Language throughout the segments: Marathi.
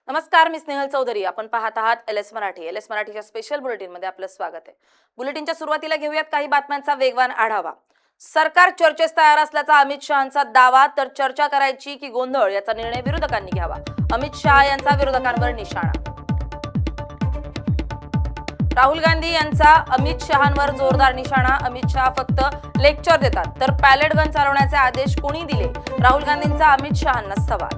नमस्कार, मी स्नेहल चौधरी. आपण पाहत आहात एलएस मराठी. एलएस मराठीच्या स्पेशल बुलेटिन मध्ये आपलं स्वागत आहे. बुलेटिनच्या सुरुवातीला घेऊयात काही बातम्यांचा वेगवान आढावा. सरकार चर्चेस तयार असल्याचा अमित शहांचा दावा. तर चर्चा करायची की गोंधळ याचा निर्णय विरोधकांनी घ्यावा. अमित शहा यांचा विरोधकांवर निशाणा. राहुल गांधी यांचा अमित शहांवर जोरदार निशाणा. अमित शहा फक्त लेक्चर देतात तर पॅलेट गन चालवण्याचे आदेश कोणी दिले? राहुल गांधींचा अमित शहांना सवाल.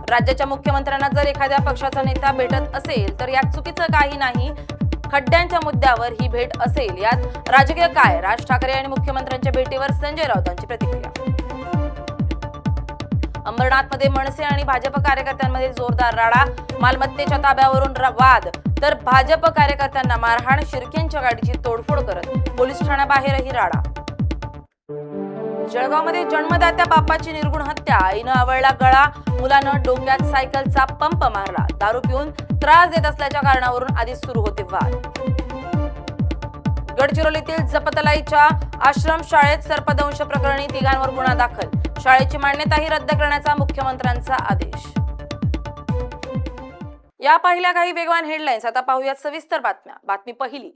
राज्याच्या मुख्यमंत्र्यांना जर एखाद्या पक्षाचा नेता भेटत असेल तर यात चुकीचं काही नाही. खड्ड्यांच्या मुद्द्यावर ही भेट असेल, यात राजकीय काय? राज ठाकरे आणि मुख्यमंत्र्यांच्या भेटीवर संजय राऊतांची प्रतिक्रिया. अंबरनाथमध्ये मनसे आणि भाजप कार्यकर्त्यांमध्ये जोरदार राडा. मालमत्तेच्या ताब्यावरून वाद तर भाजप कार्यकर्त्यांना मारहाण. शिर्केंच्या गाडीची तोडफोड करत पोलीस ठाण्याबाहेरही राडा. जळगावमध्ये जन्मदात्या बापाची निर्गुण हत्या. आईनं आवळला गळा. मुलानं डोक्यात सायकलचा पंप मारला. दारू पिऊन त्रास देत असल्याच्या कारणावरून आधी सुरू होते वाद. गडचिरोलीतील जपतलाईच्या आश्रम शाळेत सर्पदंश प्रकरणी तिघांवर गुन्हा दाखल. शाळेची मान्यताही रद्द करण्याचा मुख्यमंत्र्यांचा आदेश. या पाहिल्या काही वेगवान हेडलाईन्स. आता पाहूयात सविस्तर बातम्या. बातमी पहिली.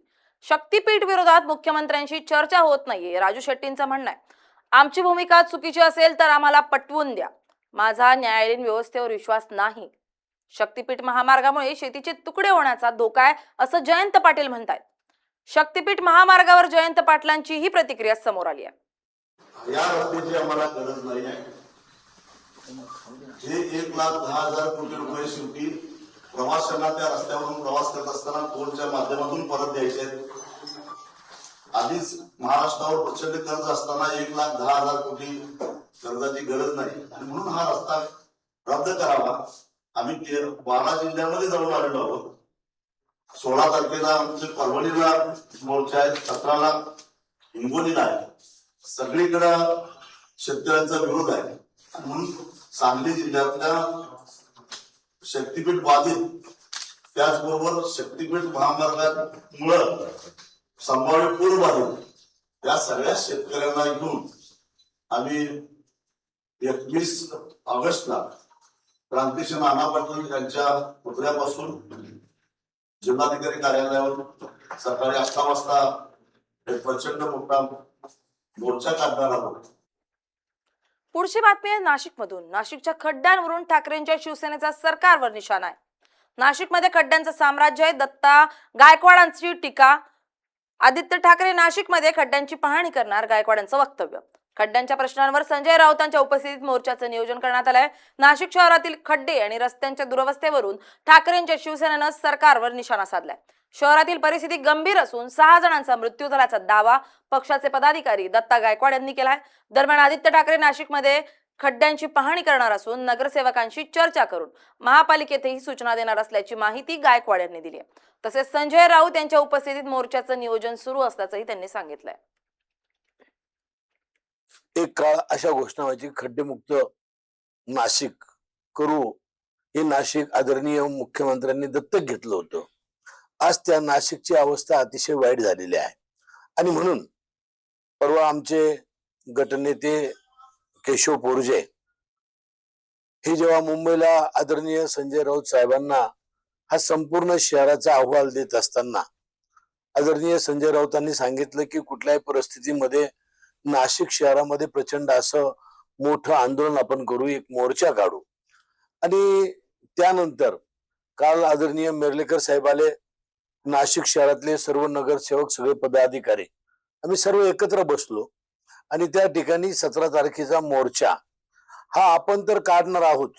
शक्तीपीठ विरोधात मुख्यमंत्र्यांशी चर्चा होत नाहीये. राजू शेट्टींचं म्हणणं आहे, आमची भूमिका चुकीची असेल तर आम्हाला पटवून द्या. माझा न्यायालयीन व्यवस्थेवर विश्वास नाही. शक्तीपीठ महामार्गामुळे शेतीचे तुकडे होण्याचा धोका आहे असं जयंत पाटील म्हणतात. शक्तीपीठ महामार्गावर जयंत पाटलांची ही प्रतिक्रिया समोर आली आहे. या रस्त्याची आम्हाला गरज नाही आहे. हे 1,10,000 कोटी रुपये शेवटी प्रवाशांना त्या रस्त्यावरून प्रवास करत असताना टोलच्या माध्यमातून परत द्यायचे आहेत. आधीच महाराष्ट्रावर प्रचंड कर्ज असताना 1,10,000 कोटी कर्जाची गरज नाही आणि म्हणून हा रस्ता रद्द करावा. आम्ही 12 जिल्ह्यामध्ये जाऊन आलेलो आहोत. 16 तारखेला आमचे परभणीला मोर्चा आहे, 17ला हिंगोलीला आहे. सगळीकडे शेतकऱ्यांचा विरोध आहे आणि म्हणून सांगली जिल्ह्यातल्या शक्तीपीठ बाधित, त्याचबरोबर शक्तीपीठ महामार्गामुळं संभाव्य पूर बाधित या सगळ्या शेतकऱ्यांना घेऊन आम्ही 21 ऑगस्टला क्रांतिसिंह नाना पाटील यांच्या पुतळ्यापासून जिल्हाधिकारी कार्यालयावर सकाळी 11 वाजता एक प्रचंड मोठा मोर्चा काढणार आहोत. पुढची बातमी आहे नाशिकमधून. नाशिकच्या खड्ड्यांवरून ठाकरेंच्या शिवसेनेचा सरकारवर निशाणा आहे. नाशिकमध्ये खड्ड्यांचं साम्राज्य आहे. दत्ता गायकवाडांची टीका. आदित्य ठाकरे नाशिकमध्ये खड्ड्यांची पाहणी करणार. गायकवाडांचं वक्तव्य. खड्ड्यांच्या प्रश्नांवर संजय राऊतांच्या उपस्थितीत मोर्चाचं नियोजन करण्यात आलंय. नाशिक शहरातील खड्डे आणि रस्त्यांच्या दुरवस्थेवरून ठाकरेंच्या शिवसेनेनं सरकारवर निशाणा साधलाय. शहरातील परिस्थिती गंभीर असून 6 जणांचा मृत्यू झाल्याचा दावा पक्षाचे पदाधिकारी दत्ता गायकवाड यांनी केलाय. दरम्यान आदित्य ठाकरे नाशिकमध्ये खड्ड्यांची पाहणी करणार असून नगरसेवकांशी चर्चा करून महापालिकेतही सूचना देणार असल्याची माहिती गायकवाड यांनी दिली आहे. तसेच संजय राऊत यांच्या उपस्थितीत मोर्चाचं नियोजन सुरू असल्याचंही त्यांनी सांगितलंय. एक काळ अशा घोषणा व्हायची, खड्डेमुक्त नाशिक करू. हे नाशिक आदरणीय मुख्यमंत्र्यांनी दत्तक घेतलं होतं. आज त्या नाशिकची अवस्था अतिशय वाईट झालेली आहे आणि म्हणून परवा आमचे गटनेते केशव पोरजे हे जेव्हा मुंबईला आदरणीय संजय राऊत साहेबांना हा संपूर्ण शहराचा अहवाल देत असताना आदरणीय संजय राऊतांनी सांगितलं की कुठल्याही परिस्थितीमध्ये नाशिक शहरामध्ये प्रचंड असं मोठं आंदोलन आपण करू, एक मोर्चा काढू. आणि त्यानंतर काल आदरणीय मेर्लेकर साहेब आले. नाशिक शहरातले सर्व नगरसेवक, सगळे पदाधिकारी आम्ही सर्व एकत्र बसलो आणि त्या ठिकाणी 17 तारखेचा मोर्चा हा आपण तर काढणार आहोत,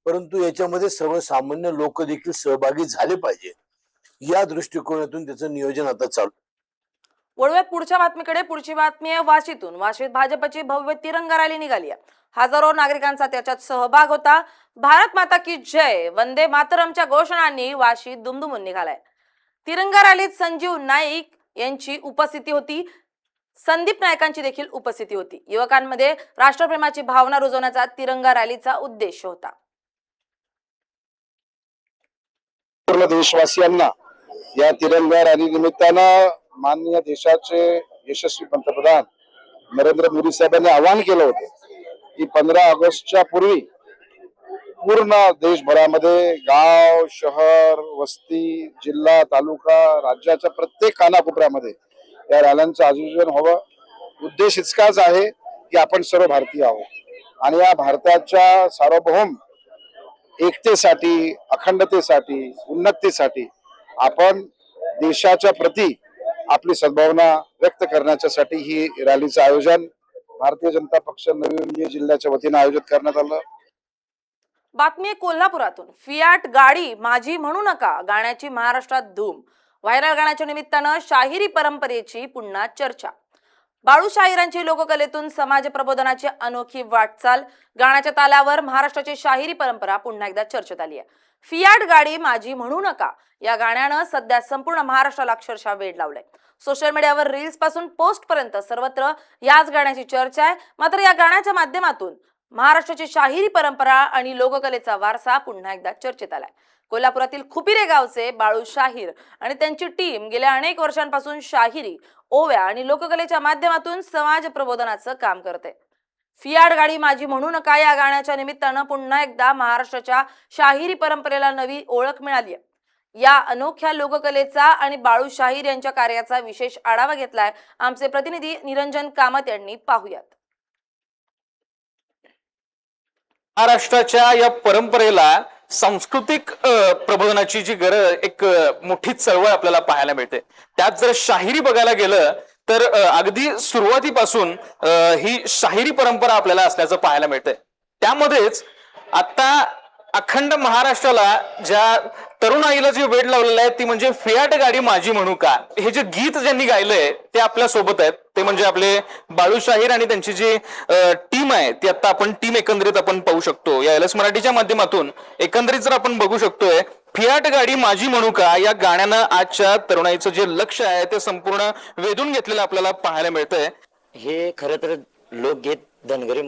परंतु याच्यामध्ये सर्वसामान्य लोक देखील सहभागी झाले पाहिजे या दृष्टिकोनातून त्याचं नियोजन आता चालू. वळूयात पुढच्या बातमीकडे. पुढची बातमी आहे वाशीतून. वाशीत भाजपची भव्य तिरंगा रॅली निघाली आहे. हजारो नागरिकांचा त्याच्यात सहभाग होता. भारत माता की जय, वंदे मातरमच्या घोषणांनी वाशीत दुमदुमून निघालाय. तिरंगा रॅलीत संजीव नाईक यांची उपस्थिती होती. संदीप नायकांची देखील उपस्थिती होती. युवकांमध्ये राष्ट्रप्रेमाची भावना रुजवण्याचा तिरंगा रॅलीचा उद्देश होता. पूर्ण देशवासियांना या तिरंगा रॅली निमित्तानं माननीय देशाचे यशस्वी पंतप्रधान नरेंद्र मोदी साहेबांनी आवाहन केलं होतं की 15 ऑगस्टच्या पूर्वी पूर्ण देशभरामध्ये गाव, शहर, वस्ती, जिल्हा, तालुका, राज्याच्या प्रत्येक कानाकोपऱ्यामध्ये या रॅल्यांचं आयोजन व्हावं. उद्देश इतकाच आहे की आपण सर्व भारतीय आहोत आणि या भारताच्या सार्वभौम एकतेसाठी, अखंडतेसाठी, उन्नतीसाठी आपण देशाच्या प्रती आपली सद्भावना व्यक्त करण्यासाठी ही रॅलीचं आयोजन भारतीय जनता पक्ष नवी मुंबई जिल्ह्याच्या वतीने आयोजित करण्यात आलं. बातमी आहे कोल्हापुरातून. फियाट गाडी माझी म्हणू नका गाण्याची महाराष्ट्रात धूम. व्हायरल गाण्याच्या निमित्तानं शाहिरी परंपरेची पुन्हा चर्चा. बाळू शाहिरांची लोककलेतून समाज प्रबोधनाची अनोखी वाटचाल. गाण्याच्या तालावर महाराष्ट्राची शाहिरी परंपरा पुन्हा एकदा चर्चेत आली आहे. फियाट गाडी माझी म्हणू नका या गाण्यानं सध्या संपूर्ण महाराष्ट्राला अक्षरशः वेड लावलंय. सोशल मीडियावर रील्स पासून पोस्ट पर्यंत सर्वत्र याच गाण्याची चर्चा आहे. मात्र या गाण्याच्या माध्यमातून महाराष्ट्राची शाहिरी परंपरा आणि लोककलेचा वारसा पुन्हा एकदा चर्चेत आलाय. कोल्हापुरातील खुपिरे गावचे बाळू शाहीर आणि त्यांची टीम गेल्या अनेक वर्षांपासून शाहिरी, ओव्या आणि लोककलेच्या माध्यमातून समाज प्रबोधनाचं काम करते. फियाट गाडी माझी म्हणू नका या गाण्याच्या निमित्तानं पुन्हा एकदा महाराष्ट्राच्या शाहिरी परंपरेला नवी ओळख मिळाली आहे. या अनोख्या लोककलेचा आणि बाळू शाहीर यांच्या कार्याचा विशेष आढावा घेतलाय आमचे प्रतिनिधी निरंजन कामत यांनी. पाहूयात. महाराष्ट्राच्या या परंपरेला सांस्कृतिक प्रबोधनाची जी एक मोठी चळवळ आपल्याला पाहायला मिळते. त्यात जर शाहिरी बघायला गेलं तर अगदी सुरुवातीपासून ही शाहिरी परंपरा आपल्याला असल्याचं पाहायला मिळतंय. त्यामध्येच आता अखंड महाराष्ट्राला ज्या तरुणाईला जे वेड लावलेलं आहे ती म्हणजे फियाट गाडी माझी म्हणू का. हे जे गीत ज्यांनी गायलंय ते आपल्या सोबत आहेत. ते म्हणजे आपले बाळू शाहीर आणि त्यांची जी टीम आहे ती आता आपण टीम एकंदरीत आपण पाहू शकतो या LS मराठीच्या माध्यमातून. एकंदरीत जर आपण बघू शकतोय फियाट गाडी माझी म्हणू का या गाण्यानं आजच्या तरुणाईचं जे लक्ष आहे ते संपूर्ण वेधून घेतलेलं आपल्याला पाहायला मिळतंय. हे खरं तर लोकगीत धनगरी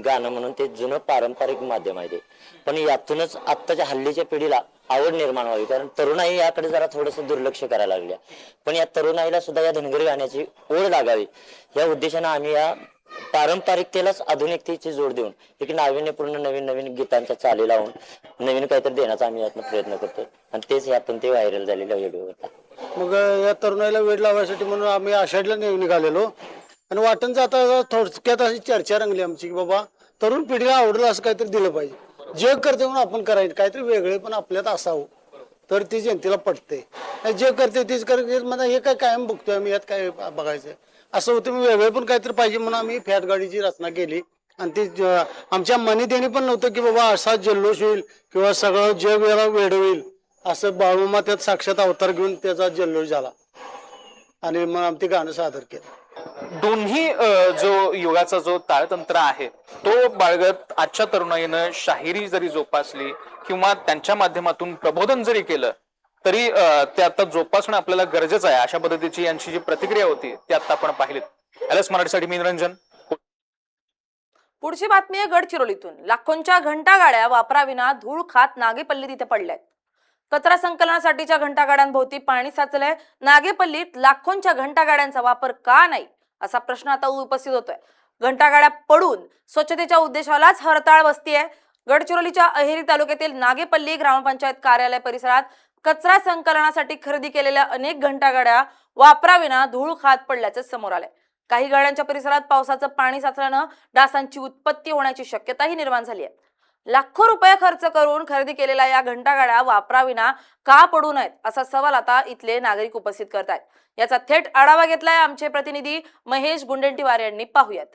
गाणं म्हणून ते जुनं पारंपरिक माध्यम आहे ते. पण यातूनच आत्ताच्या हल्लीच्या पिढीला आवड निर्माण व्हावी, कारण तरुणाई याकडे जरा थोडंसं दुर्लक्ष करायला लागल्या. पण या तरुणाईला सुद्धा या धनगरी गाण्याची ओढ लागावी या उद्देशानं आम्ही या पारंपरिकतेलाच आधुनिकतेची जोड देऊन एक नाविन्यपूर्ण नवीन नवीन गीतांच्या चाली लावून नवीन काहीतरी देण्याचा आम्ही यातनं प्रयत्न करतो आणि तेच यातून ते व्हायरल झालेला व्हिडिओ होता. मग या तरुणाईला वेळ लावायसाठी म्हणून आम्ही आषाढला निघालेलो आणि वाटण जाता थोडक्यात अशी चर्चा रंगली आमची की बाबा तरुण पिढीला आवडलं असं काहीतरी दिलं पाहिजे. जग करते म्हणून आपण करायचं काहीतरी वेगळे पण आपल्यात असावं तर ती जनतेला पटते. जे करते तीच करते म्हणजे हे काय कायम बघतोय आम्ही, यात काय बघायचं असं होतं. मी वेगळे पण काहीतरी पाहिजे म्हणून आम्ही फॅट गाडीची रचना केली आणि ती आमच्या मनी देणी पण नव्हतं की बाबा असा जल्लोष होईल किंवा सगळं जग याला वेड होईल असं. बाळूमा त्यात साक्षात अवतार घेऊन त्याचा जल्लोष झाला आणि मग आम्ही ते गाणं सादर केलं. दोन्ही जो युगाचा जो ताळतंत्र आहे तो बाळगत आजच्या तरुणाईनं शाहिरी जरी जोपासली किंवा त्यांच्या माध्यमातून प्रबोधन जरी केलं तरी ते आता जोपासणं आपल्याला गरजेचं आहे. अशा पद्धतीची यांची जी प्रतिक्रिया होती ती आता आपण पाहिलीत. LS मराठीसाठी मी निरंजन. पुढची बातमी आहे गडचिरोलीतून. लाखोंच्या घंटागाड्या वापराविना धूळ खात नागेपल्ली तिथे पडल्यात. कचरा संकलनासाठीच्या घंटागाड्यांभोवती पाणी साचलंय. नागेपल्लीत लाखोंच्या घंटागाड्यांचा वापर का नाही असा प्रश्न आता उपस्थित होतोय. घंटागाड्या पडून स्वच्छतेच्या उद्देशालाच हरताळ बसतीये. गडचिरोलीच्या अहेरी तालुक्यातील नागेपल्ली ग्रामपंचायत कार्यालय परिसरात कचरा संकलनासाठी खरेदी केलेल्या अनेक घंटागाड्या वापराविना धूळ खात पडल्याचं समोर आलंय. काही गाड्यांच्या परिसरात पावसाचं पाणी साचल्यानं डासांची उत्पत्ती होण्याची शक्यताही निर्माण झाली आहे. लाखो रुपये खर्च करून खरेदी केलेल्या या घंटागाड्या वापराविना का पडू नयेत असा सवाल आता इथले नागरिक उपस्थित करतायत. याचा थेट आढावा घेतलाय आमचे प्रतिनिधी महेश गुंडेंटीवार यांनी. पाहूयात.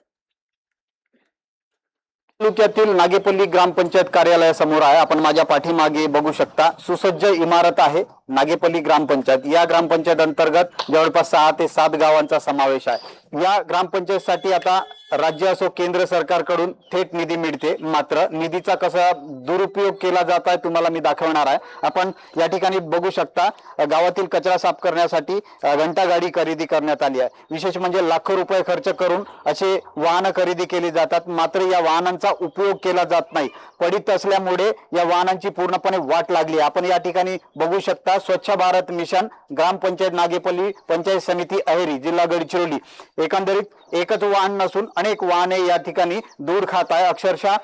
तालुक्यातील नागेपल्ली ग्रामपंचायत कार्यालयासमोर आहे. आपण माझ्या पाठीमागे बघू शकता सुसज्ज इमारत आहे नागेपल्ली ग्रामपंचायत. या ग्रामपंचायत अंतर्गत जवळपास 6 ते 7 गावांचा समावेश आहे. या ग्रामपंचायतीसाठी आता राज्य असो केंद्र सरकारकडून थेट निधी मिळते. मात्र निधीचा कसा दुरुपयोग केला जात आहे तुम्हाला मी दाखवणार आहे. आपण या ठिकाणी बघू शकता गावातील कचरा साफ करण्यासाठी घंटागाडी खरेदी करण्यात आली आहे. विशेष म्हणजे लाखो रुपये खर्च करून असे वाहन खरेदी केली जातात. मात्र या वाहनांचा उपयोग केला जात नाही. पडीत असल्यामुळे या वाहनांची पूर्णपणे वाट लागली. आपण या ठिकाणी बघू शकता स्वच्छ भारत मिशन, ग्रामपंचायत नागेपल्ली, पंचायत समिती अहेरी, जिल्हा गडचिरोली, एकंदरीत एकच वाहन नसून अनेक वाहने या ठिकाणी दूर खात आहे. अक्षरशः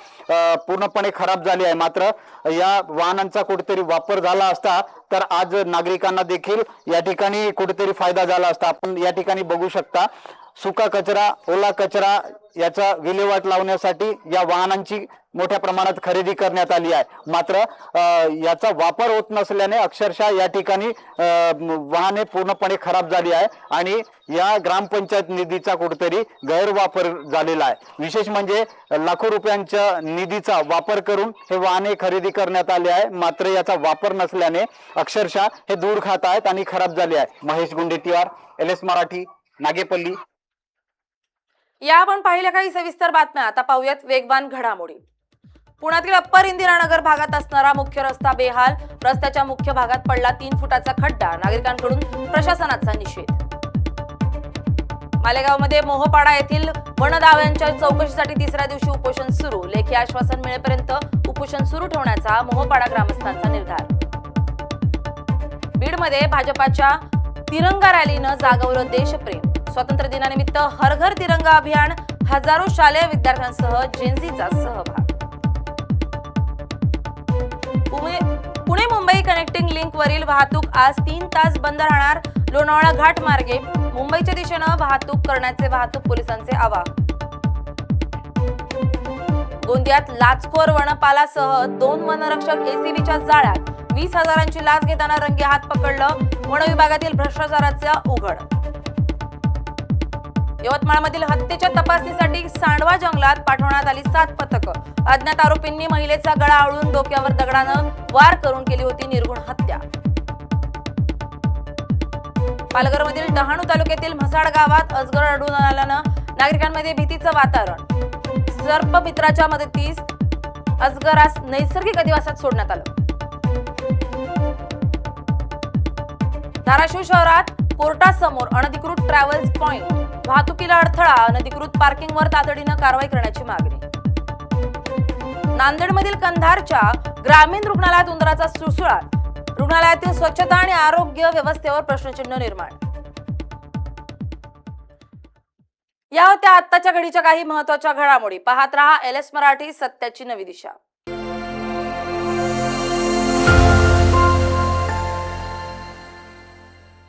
पूर्णपणे खराब झाली आहे. मात्र या वाहनांचा कुठेतरी वापर झाला असता तर आज नागरिकांना देखील या ठिकाणी कुठेतरी फायदा झाला असता. आपण या ठिकाणी बघू शकता सुका कचरा, ओला कचरा याचा विल्हेवाट लावण्यासाठी या वाहनांची मोठ्या प्रमाणात खरेदी करण्यात आली आहे. मात्र याचा वापर होत नसल्याने अक्षरशः या ठिकाणी वाहने पूर्णपणे खराब झाली आहे आणि या ग्रामपंचायत निधीचा कुठेतरी गैरवापर झालेला आहे. विशेष म्हणजे लाखो रुपयांच्या निधीचा वापर करून हे वाहने खरेदी करण्यात आले आहे. मात्र याचा वापर नसल्याने अक्षरशः हे दूर खात आहेत आणि खराब झाले आहे. महेश गुंडेटीवार, LS मराठी, नागेपल्ली. या आपण पाहिल्या काही सविस्तर बातम्या. आता पाहूयात वेगवान घडामोडी. पुण्यातील अप्पर इंदिरानगर भागात असणारा मुख्य रस्ता बेहाल, रस्त्याच्या मुख्य भागात पडला 3 फुटाचा खड्डा, नागरिकांकडून प्रशासनाचा निषेध. मालेगावमध्ये मोहपाडा येथील वनदाव्यांच्या चौकशीसाठी तिसऱ्या दिवशी उपोषण सुरू. लेखी आश्वासन मिळेपर्यंत उपोषण सुरू ठेवण्याचा मोहपाडा ग्रामस्थांचा निर्धार. बीडमध्ये भाजपाच्या तिरंगा रॅलीनं जागवलं देशप्रेम. स्वातंत्र्य दिनानिमित्त हर घर तिरंगा अभियान, हजारो शालेय विद्यार्थ्यांसह जेनझीचा सहभाग. पुणे मुंबई कनेक्टिंग लिंक वरील वाहतूक आज 3 तास बंद राहणार. लोणावळा घाट मार्गे मुंबईच्या दिशेनं वाहतूक करण्याचे वाहतूक पोलिसांचे आवाहन. गोंदियात लाचखोर वनपालासह 2 वनरक्षक एसीबीच्या जाळ्यात. 20,000ची लाच घेताना रंगे हात पकडलं. वन विभागातील भ्रष्टाचाराचा उघड. यवतमाळमधील हत्येच्या तपासणीसाठी सांडवा जंगलात पाठवण्यात आली 7 पथकं. अज्ञात आरोपींनी महिलेचा गळा आवळून डोक्यावर दगडानं वार करून केली होती निर्घृण हत्या. पालघरमधील डहाणू तालुक्यातील म्हसाड गावात अजगर आढळून आल्यानं नागरिकांमध्ये भीतीचं वातावरण. सर्पमित्राच्या मदतीस अजगरास नैसर्गिक अधिवासात सोडण्यात आलं. धाराशिव शहरात कोर्टासमोर अनधिकृत ट्रॅव्हल्स पॉइंट, वाहतुकीला अडथळा, अनधिकृत पार्किंगवर तातडीनं कारवाई करण्याची मागणी. नांदेडमधील कंधारच्या ग्रामीण रुग्णालयात उंदराचा सुळसुळाट. रुग्णालयातील स्वच्छता आणि आरोग्य व्यवस्थेवर प्रश्नचिन्ह निर्माण. या होत्या आत्ताच्या घडीच्या काही महत्त्वाच्या घडामोडी. पाहत रहा LS मराठी, सत्याची नवी दिशा.